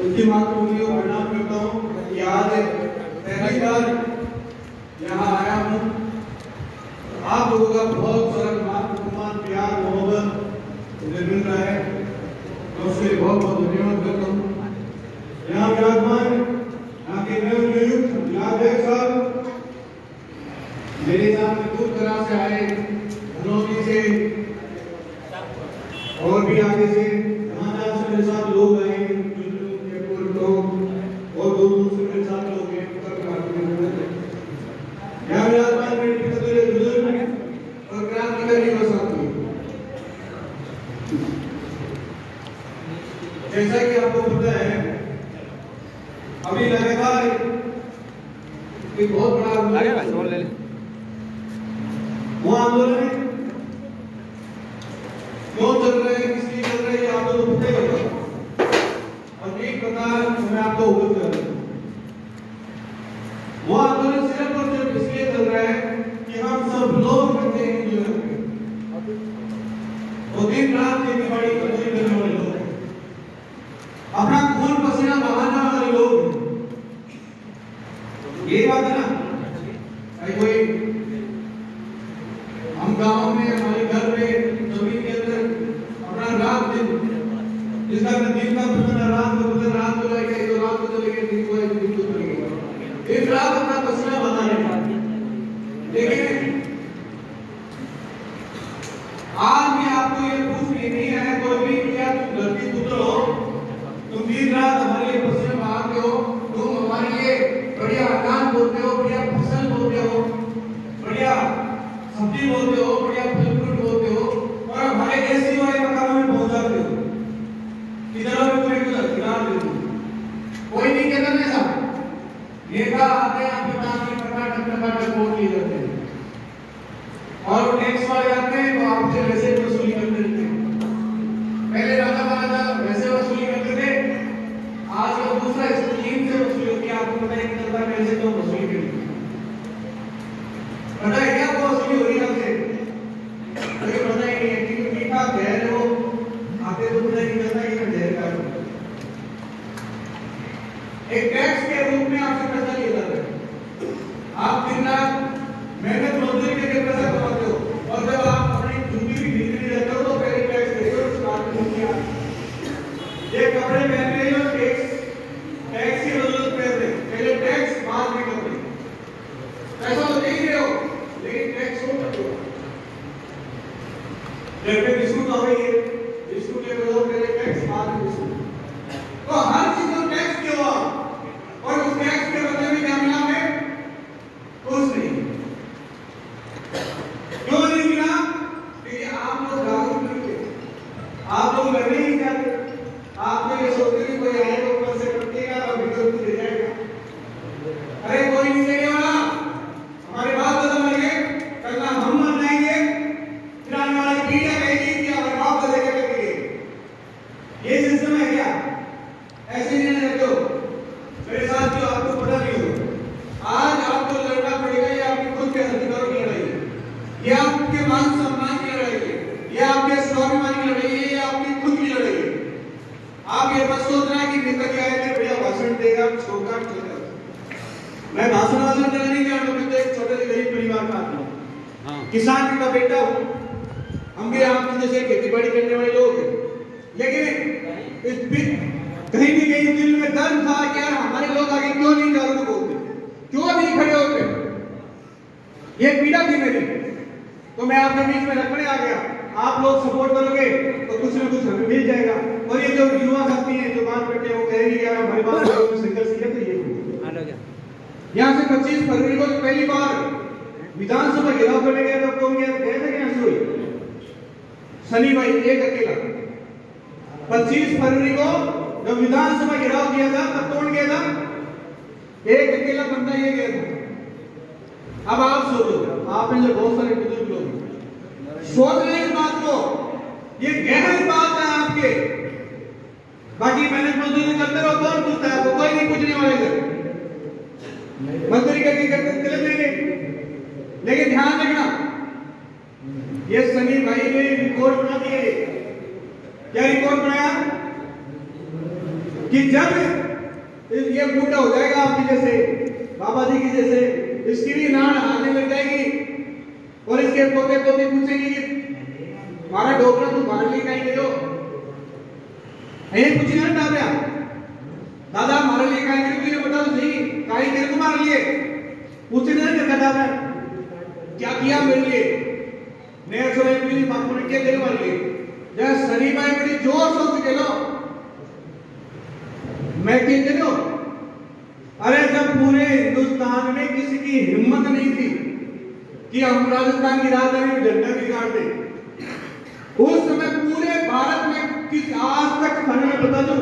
उनकी मातृभूमि को प्रणाम करता हूँ कि आज पहली बार यहाँ आया हूँ। आप लोगों का बहुत सारा मान सम्मान प्यार मोहब्बत मुझे मिल रहा है, मैं उसके लिए बहुत बहुत धन्यवाद करता हूँ। यहाँ विराजमान यहाँ के नवनियुक्त जिलाध्यक्ष साहब, मेरे सामने दूर दराज से आए, धनौली से और भी आगे से जहाँ से मेरे साथ लोग आए, और दूर से मेरे साथ लोग हैं, यहाँ विराजमान मेरे पिताजी बुजुर्ग और क्रांतिकारी युवा साथी। जैसा कि आपको पता है, अभी लगातार एक बहुत बड़ा आंदोलन वो आंदोलन क्यों चल रहा है, किस लिए चल रहा है, आप लोग पता ही होगा। और एक प्रकार मैं आपको अवगत कर दूं, वो आंदोलन सिर्फ और सिर्फ इसलिए चल रहा है कि हम सब लोग रहते हैं जीवन में, वो दिन रात खेती बाड़ी करने वाले लोग, अपना खून पसीना बहाने वाले लोग, ये बात है ना। कोई हम गांव में, हमारे घर में, जमीन के अंदर अपना रात दिन जिसका दिन का पसीना रात को लगेगा, तो रात को चलेगा, दिन को चलेगा, एक रात अपना पसीना बहाने। लेकिन आज भी आपको ये पूछ नहीं है कोई भी, क्या तुम धरती पुत्र हो, तुम दिन रात हमारे लिए पसीना बहाते हो, तुम हमारे लिए बढ़िया अनाज बोते हो, बढ़िया फसल बोते हो, बढ़िया सब्जी बोते हो, बढ़िया फल फ्रूट बोते हो, और हमारे ऐसी वाले मकानों में पहुंचाते हो, किधर भी कोई कुछ अधिकार दे दो, कोई नहीं कहता ना साहब। नेता आते हैं आपके पास में टमाटर वोट लिए जाते हैं, और टैक्स वाले आते हैं तो आपसे वैसे वसूली करते रहते हैं। पहले राजा महाराजा वैसे वसूली करते थे, आज वो दूसरा स्कीम से वसूली होती है। आपको पता है कि जनता कैसे तो वसूली करती है, पता है क्या वो वसूली हो रही है आपसे, मुझे पता ही नहीं है कि मीठा गैर हो आते तो पता नहीं चलता कि गैर का एक टैक्स के रूप में आपसे पैसा लिया जाता है। आप दिन रात मेहनत मजदूरी करके पैसा कमाते हो, और जब आप अपनी ड्यूटी भी खरीदने जाते हो तो पहले टैक्स देते हो, उसके बाद ये कपड़े पहन रहे हो, टैक्स की जरूरत पहन रहे, पहले टैक्स बाद में कपड़े, पैसा तो दे रहे हो लेकिन टैक्स हो करते हो। जब पे बिस्कुट आ रही है, बिस्कुट ले रहे हो, पहले टैक्स बाद में बिस्कुट, तो हर चीज को टैक्स क्यों हुआ, और उस टैक्स के बदले में क्या मिला हमें, कुछ नहीं। क्यों नहीं मिला, क्योंकि आप लोग जागरूक नहीं थे, आप लोग लड़ने नहीं चाहते, आप लोग ये सोचते कि कोई आएगा ऊपर से कटेगा और भीतर कुछ दे जाएगा। अरे कोई नहीं देने वाला, हमारे बाप दादा मर गए, कल ना हम मर जाएंगे, फिर आने वाली पीढ़ी कहेगी कि हमारे बाप दादा क्या करेंगे। ये सिस्टम है क्या, ऐसे नहीं रहते हो मेरे साथ, जो आपको पता नहीं हो। आज आपको लड़ना पड़ेगा, ये आपके खुद के अधिकारों की लड़ाई है, ये आपके मान सम्मान की लड़ाई है, ये आपके स्वाभिमान की लड़ाई है, ये आपकी खुद की लड़ाई है। आप ये मत सोचना कि नेता क्या है, बढ़िया भाषण देगा छोड़कर चल जाएगा। मैं भाषण देना नहीं चाहता, मैं तो एक छोटे से गरीब परिवार का आदमी हूँ, किसान का बेटा हूँ, हम भी आप जैसे खेती बाड़ी करने वाले लोग हैं, लेकिन कहीं भी कहीं दिल में दर्द था कि यार हमारे लोग आगे क्यों नहीं जागरूक होते, क्यों नहीं खड़े होते, ये पीड़ा थी मेरी, तो मैं आपके बीच में रखने आ गया। आप लोग सपोर्ट करोगे तो कुछ ना कुछ हमें मिल जाएगा। और ये जो युवा साथी हैं जो बात करते हैं, वो कह रही है हमारी बात में संघर्ष किया, तो ये यहाँ से 25 फरवरी को पहली बार विधानसभा घेराव करने गया, तब कौन गया, गए थे क्या, सनी भाई एक अकेला। 25 फरवरी को जब विधानसभा घेराव किया था, तब कौन गया था, एक अकेला बंदा ये गया था। अब आप सोचो, आपने जो बहुत सारे बुजुर्ग लोग सोच रहे हैं इस बात को, ये गहरी बात है आपके। बाकी मेहनत मजदूरी करते रहो, कौन पूछता है आपको, कोई नहीं पूछने वाले इधर, मजदूरी करके चले जाएंगे। लेकिन ध्यान रखना, ये सनी भाई ने रिकॉर्ड बना दिए। क्या रिकॉर्ड बनाया कि जब ये बूढ़ा हो जाएगा आपकी जैसे, बाबा जी की जैसे, इसकी भी नाड़ आने लग जाएगी और इसके पोते पोते पूछेंगे कि हमारा डोकरा तू मार लिए कहीं गए हो, यही पूछेगा ना दादा, दादा हमारे लिए कहीं गए, तुझे बता तो सही कहीं तेरे को मार लिए, पूछे ना तेरे दादा क्या किया मेरे लिए, नया छोरे मेरी बापू ने क्या तेरे मार लिए, जब शरीफ भाई बड़ी जोर से के लो मैं कहते हो। अरे जब पूरे हिंदुस्तान में किसी की हिम्मत नहीं थी कि हम राजस्थान की राजधानी में झंडा भी गाड़ दें, उस समय पूरे भारत में किस आज तक मैं बता दूं,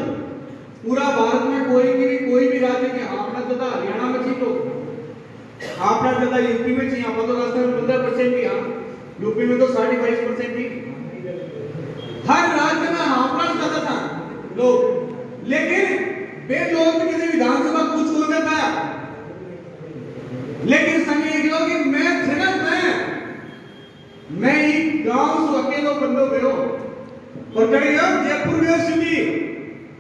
पूरा भारत में कोई भी राज्य के आपने तो हरियाणा में थी, तो आपने पता यूपी में थी, आप तो राजस्थान में 15% थी, यूपी में तो 22% थी, हर राज्य में आपराज ज्यादा था लोग, लेकिन वे लोग भी किसी विधानसभा कुछ हो नहीं पाया। लेकिन समझ लो कि मैं ही गांव से अकेले बंदो गयो और कहीं जयपुर यूनिवर्सिटी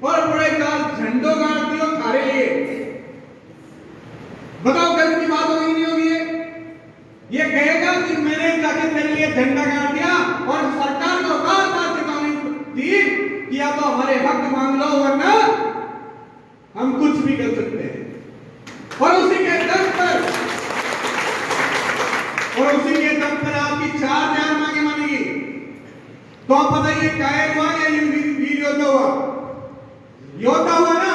और बड़े कार झंडों गाड़ दियो थारे लिए, बताओ गर्व की बात होगी नहीं होगी? ये कहेगा कि मैंने जाके तेरे लिए झंडा गाड़ दिया और सरकार को बार-बार चेतावनी दी कि या तो हमारे हक मांग लो वरना हम कुछ भी कर सकते हैं, और उसी के दम पर आपकी 4 जान मांगे मानेगी, तो आप बताइए कायर हुआ या वीर योद्धा हुआ? योद्धा हुआ ना,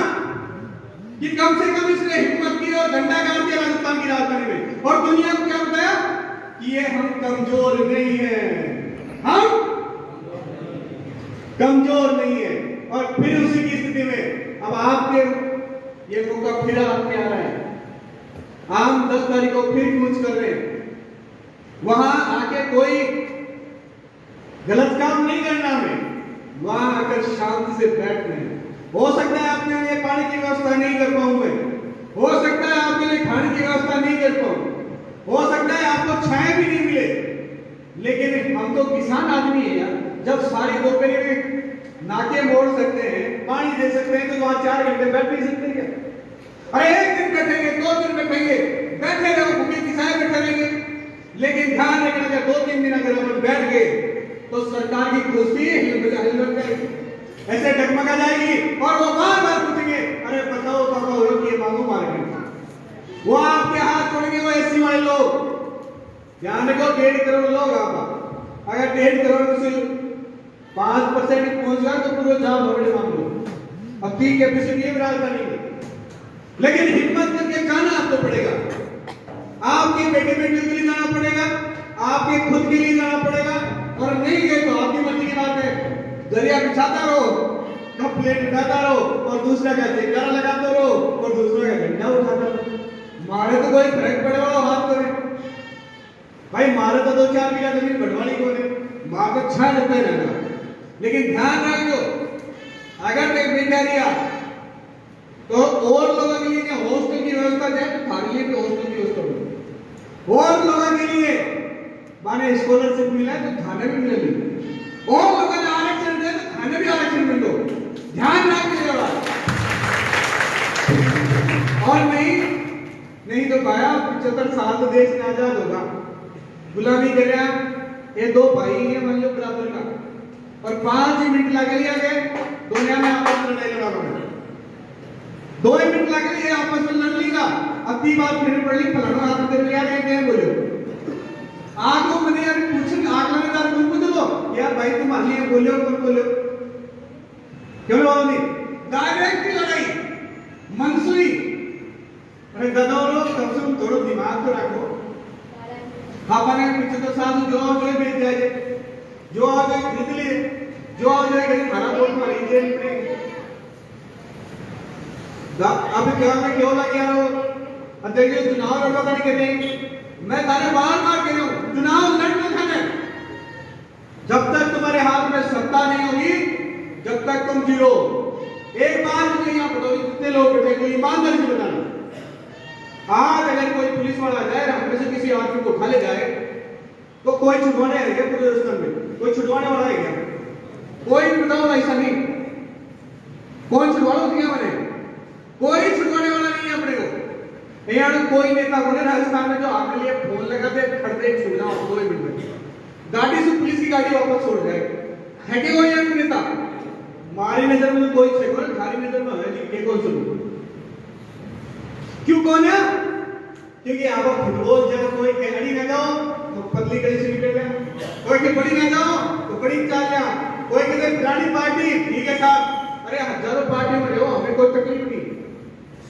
कि कम से कम इसने हिम्मत की और झंडा गाड़ दिया राजस्थान की राजधानी में, और दुनिया को क्या बताया कि ये हम कमजोर नहीं है, हम कमजोर नहीं है। और फिर उसी की स्थिति में अब आपके ये मौका फिर आपके आ रहा है, हम 10 तारीख को फिर कूच कर रहे हैं, वहां आके कोई गलत काम नहीं करना हमें, वहां आकर शांति से बैठना है। हो सकता है आपके लिए पानी की व्यवस्था नहीं कर पाऊं मैं, हो सकता है आपके लिए खाने की व्यवस्था नहीं कर पाऊं, हो सकता है आपको छाया भी नहीं मिले, लेकिन हम तो किसान आदमी है यार, जब सारी दोपहर में नाके मोड़ सकते हैं, पानी दे सकते हैं, तो वहां 4 घंटे बैठ नहीं सकते क्या? अरे 1 दिन बैठेंगे, 2 दिन बैठेंगे, बैठे रहो भूखे किसाए बैठे रहेंगे, लेकिन ध्यान रखना कि 2-3 दिन अगर हम बैठ गए तो सरकार की कुर्सी ऐसे डगमगा जाएगी और वो बार-बार पूछेंगे अरे बताओ पापा हो कि मांगो मार्केट, वो आपके हाथ छोड़ेंगे, वो एससी वाले लोग, ध्यान रखो 1.5 करोड़ लोग, आप अगर 1.5 करोड़ में से 5% पहुंच गया तो पूरे जाओ भवड़े मांग लो, अब 3 कैपेसिटी है राजधानी में, लेकिन हिम्मत करके जाना आपको पड़ेगा, आपके बेटे बेटियों के लिए जाना पड़ेगा, आपके खुद के लिए जाना पड़ेगा, और नहीं गए तो आपकी मर्जी की बात है, दरिया बिछाता रहो, कप प्लेट उठाता रहो और दूसरा का जयकारा लगाते रहो और दूसरा का झंडा उठाता रहो, मारे तो कोई फर्क पड़े वाला हाथ करे भाई, मारे तो 2-4 बीघा जमीन बढ़वाली को ने मां को छा देते रहना, लेकिन ध्यान रखो अगर एक बेटा दिया तो और लोगों के लिए हॉस्टल की व्यवस्था है, तो खाली लिए भी हॉस्टल की व्यवस्था हो, और लोगों के लिए माने स्कॉलरशिप मिला है तो खाने भी मिलेगी, और लोगों ने आरक्षण दिया तो खाने भी आरक्षण मिल दो, ध्यान रखिएगा। और नहीं तो भाया 75 साल तो देश में आजाद होगा, गुलामी कर रहा ये 2 भाई है मान लो बराबर का, और 5 मिनट लगे लिया गए दुनिया में आपस में लड़ाई लड़ा रहे, 2 मिनट लगे लिए आपस में लड़ लीगा, अब 3 बार फिर पड़ ली फलाना हाथ तेरे लिया गए बोलो आगो मैंने यार पूछन आग लगाने दार कौन पूछ लो यार भाई तुम आलिए बोलो कौन बोलो क्यों बोलो नहीं, डायरेक्ट लड़ाई मनसुई, अरे दादा लोग कम से कम थोड़ा दिमाग तो रखो, आपने 75 साल जो आओ जो बेच जाए, जो आ जाए खरीद लिए, जो आ जाए कहीं खाना बोल मार लीजिए, अब क्या मैं क्यों लग गया हो, देखिए चुनाव लड़वा नहीं करते, मैं तारे बार-बार कह रहा हूं चुनाव लड़ने खाने, जब तक तुम्हारे हाथ में सत्ता नहीं होगी, जब तक तुम जीरो, एक बार मुझे यहाँ बताओ कितने लोग बैठे, कोई ईमानदारी से बताना, आज अगर कोई पुलिस वाला जाए हम में से किसी आदमी को उठा ले जाए तो कोई छुड़वाने है क्या पूरे राजस्थान में, कोई छुड़वाने वाला है क्या? कोई बताओ ऐसा नहीं, कौन छुड़वाओ दिया मैंने? कोई छुड़वाने वाला नहीं है अपने को। यहाँ कोई नेता होने राजस्थान में जो आपके लिए फोन लगाते खड़ते छुड़ जाओ 2 मिनट में, गाड़ी से पुलिस की गाड़ी वापस छोड़ जाए, है कि कोई यहाँ नेता? हमारी नजर में तो कोई छे को, थारी नजर में है जी के कौन सुनो? क्यों कौन है? क्योंकि आप फुटबॉल जब कोई खिलाड़ी ना जाओ तो पतली गली से निकल गया, कोई के बड़ी ना जाओ तो बड़ी चाल गया, कोई कहते पुरानी पार्टी ठीक है साहब, अरे हजारों पार्टियों में रहो, हमें कोई तकलीफ नहीं,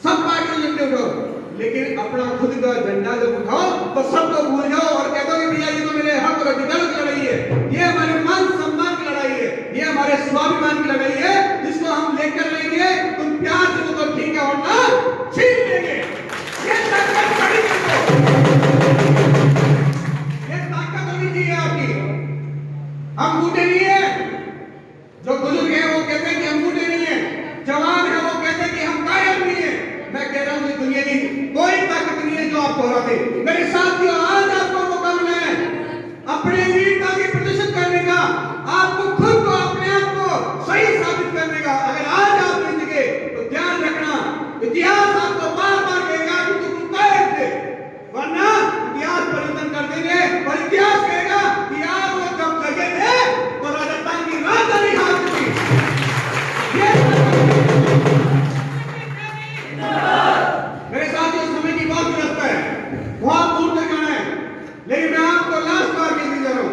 सब पार्टियों में झंडे उठाओ, लेकिन अपना खुद का झंडा जब उठाओ तो सबको भूल जाओ और कह दो कि भैया ये तो मेरे हक और अधिकार की लड़ाई है, ये हमारे मान सम्मान की लड़ाई है, ये हमारे स्वाभिमान की लड़ाई है, जिसको हम लेकर रहेंगे। तुम प्यार से तो ठीक है और ना छीन लेंगे। ये ताकत बड़ी ये ताकत होनी चाहिए आपकी। हम बूढ़े नहीं है, जो बुजुर्ग है वो कहते हैं कि हम बूढ़े नहीं है, जवान है वो कहते हैं कि हम कायल नहीं है। मैं कह रहा हूं कि दुनिया की कोई ताकत नहीं है जो आपको हरा दे। मेरे साथियों, आज आपको मौका मिला है अपने वीरता की प्रदर्शन करने का, आपको खुद को अपने आप को सही साबित करने का। अगर आज आप नहीं दिखे तो ध्यान रखना, इतिहास आपको बार बार कहेगा कि तुम कायल थे, वरना इतिहास परिवर्तन कर देंगे और इतिहास कहेगा कि आप वो जब जगे थे तो राजस्थान की राजधानी हाथ थी। मेरे साथियों, समय की बहुत व्यवस्था है, बहुत दूर तक जाना है, लेकिन मैं आपको लास्ट बार कहने जा रहा हूं,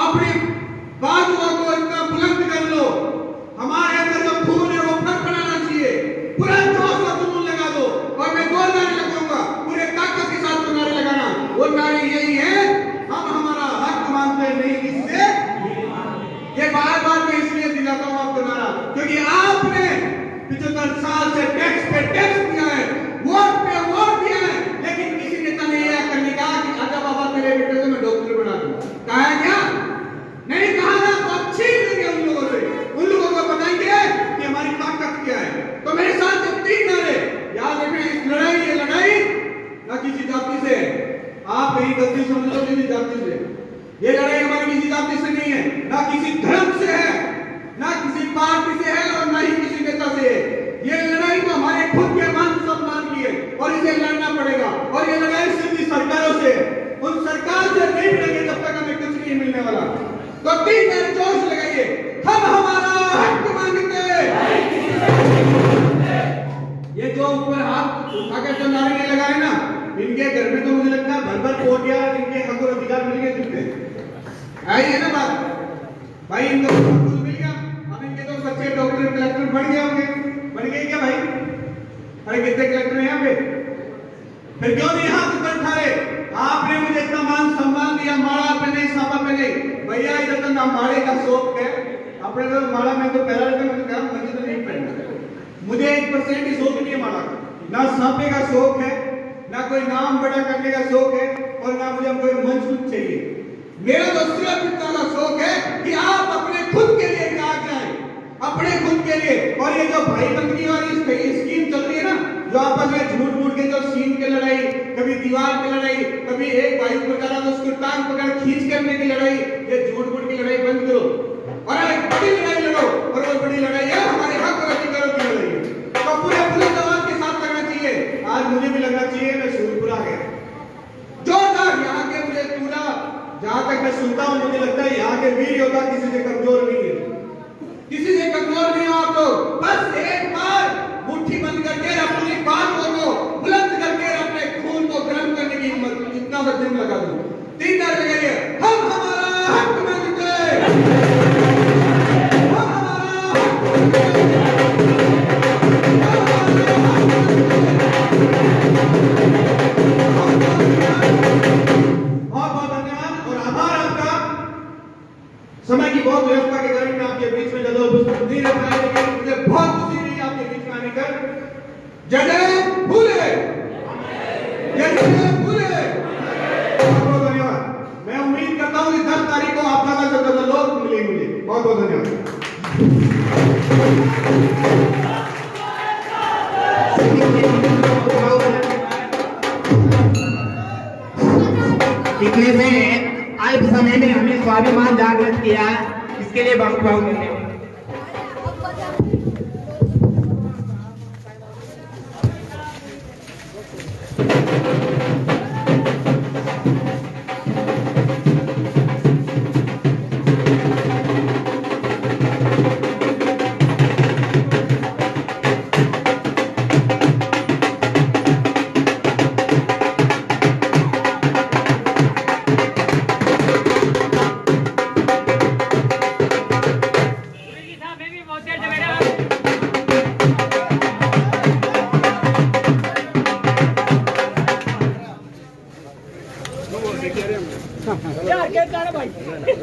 अपनी बाजुओं को इतना बुलंद कर लो, हमारे अंदर जो खून है वो फड़फड़ाना चाहिए, पूरा जोश और जुनून लगा दो। और मैं 2 नारे लगाऊंगा, पूरे ताकत के साथ 2 नारे लगाना। वो नारे यही है, हम हमारा हक मानते नहीं किससे। ये बार बार मैं इसलिए दिलाता हूं आपको नारा, क्योंकि आपने 75 साल से टैक्स पे टैक्स दिया है, वोट पे वोट दिया है, लेकिन किसी नेता ने यह करने कहा कि आजा बाबा मेरे बेटे को मैं डॉक्टर बना दूं। कहा है क्या? नहीं कहा ना, तो अच्छी देंगे उन लोगों से, उन लोगों को बताएंगे कि हमारी ताकत क्या है। तो मेरे साथ 3 नारे याद रखें, इस लड़ाई, ये लड़ाई ना किसी जाति से, आप कहीं गलती समझ लो किसी जाति से, ये लड़ाई हमारी किसी जाति से नहीं है, ना किसी धर्म से है, ना किसी पार्टी से है और ना ही किसी नेता से है। ये लड़ाई तो हमारे खुद के मान सम्मान की है और इसे लड़ना पड़ेगा। और ये लड़ाई सिर्फ सरकारों से, उन सरकार से नहीं लड़ेंगे जब तक हमें कुछ नहीं मिलने वाला। तो 3 बार जोश लगाइए, हम हमारा हक मांगते। ये जो ऊपर हाथ उठाकर जो नारे लगाए ना, इनके घर में तो मुझे लगता है भर कोटियां इनके हक और अधिकार मिल गए जितने आई है ना बात भाई, इनको कुछ मिल गया। अब इनके तो बच्चे डॉक्टर कलेक्टर बन गए होंगे, बन गए क्या भाई? अरे कितने कलेक्टर हैं यहाँ पे? फिर क्यों नहीं हाथ ऊपर उठा रहे? आपने मुझे इतना मान सम्मान दिया, माड़ा पे नहीं, सापा पे नहीं, भैया इधर तो ना माड़े का शौक है, अपने तो माड़ा में तो पहला लगे, मुझे कहा मुझे तो नहीं पहनना, मुझे 1% ही शौक नहीं है माड़ा का, ना सांपे का शौक है, ना कोई नाम बड़ा करने का शौक है, और ना मुझे कोई मंच कुछ चाहिए। मेरा तो सिर्फ इतना का शौक है कि आप अपने खुद के लिए क्या जाए, अपने खुद के लिए। और ये जो भाई बंदगी वाली स्कीम चल रही है ना, जो आपस में झूठ मूठ के जो सीन की लड़ाई, कभी दीवार की लड़ाई, कभी एक भाई को करा तो उसको टांग पकड़ खींच करने की लड़ाई, ये झूठ मूठ की लड़ाई बंद करो और एक बड़ी लड़ाई लड़ो। और वो बड़ी लड़ाई है हमारे हक और अधिकारों की लड़ाई है, तो पूरे बुलंद आवाज के साथ लगना चाहिए। आज मुझे भी लगना चाहिए, मैं सूरपुर आ गया जोरदार, यहाँ के मुझे पूरा जहां तक मैं सुनता हूं मुझे लगता है यहाँ के वीर योद्धा किसी से कमजोर नहीं है, किसी से कमजोर नहीं हो आप लोग। बस एक बार मुट्ठी बंद करके अपनी बातों को बुलंद करके अपने खून को गर्म करने की हिम्मत, इतना सा दिन लगा दो। 3 नारे लगाइए, हम हमारा हक मांगते, हम हमारा हक समय की बहुत व्यवस्था के कारण मैं आपके बीच में ज्यादा उपस्थित नहीं रह पाया, लेकिन मुझे बहुत खुशी हुई आपके बीच में आने कर। जय जय भोले, जय जय भोले। बहुत धन्यवाद। मैं उम्मीद करता हूँ कि 10 तारीख को आप ज्यादा से ज्यादा लोग मिलेंगे मुझे। बहुत बहुत धन्यवाद। इतने से अल्प समय में हमें स्वाभिमान जागृत किया, इसके लिए बहुत बहुत धन्यवाद।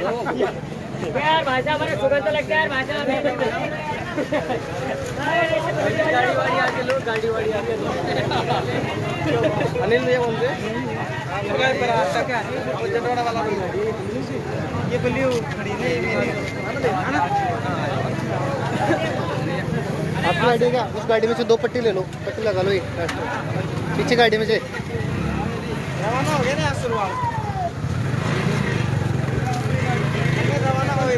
यार भाषा हमारे सुगंध लगता है यार भाषा हमें गाड़ी वाड़ी आके लो गाड़ी वाड़ी आके लो अनिल भैया बोलते पर आता क्या वो जटवाड़ा वाला ये बिल्ली खड़ी नहीं मेरी आपकी गाड़ी क्या उस गाड़ी में से 2 पट्टी ले लो पट्टी लगा लो एक पीछे गाड़ी में से रवाना हो गया ना शुरुआत रवाना हो गया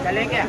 चले क्या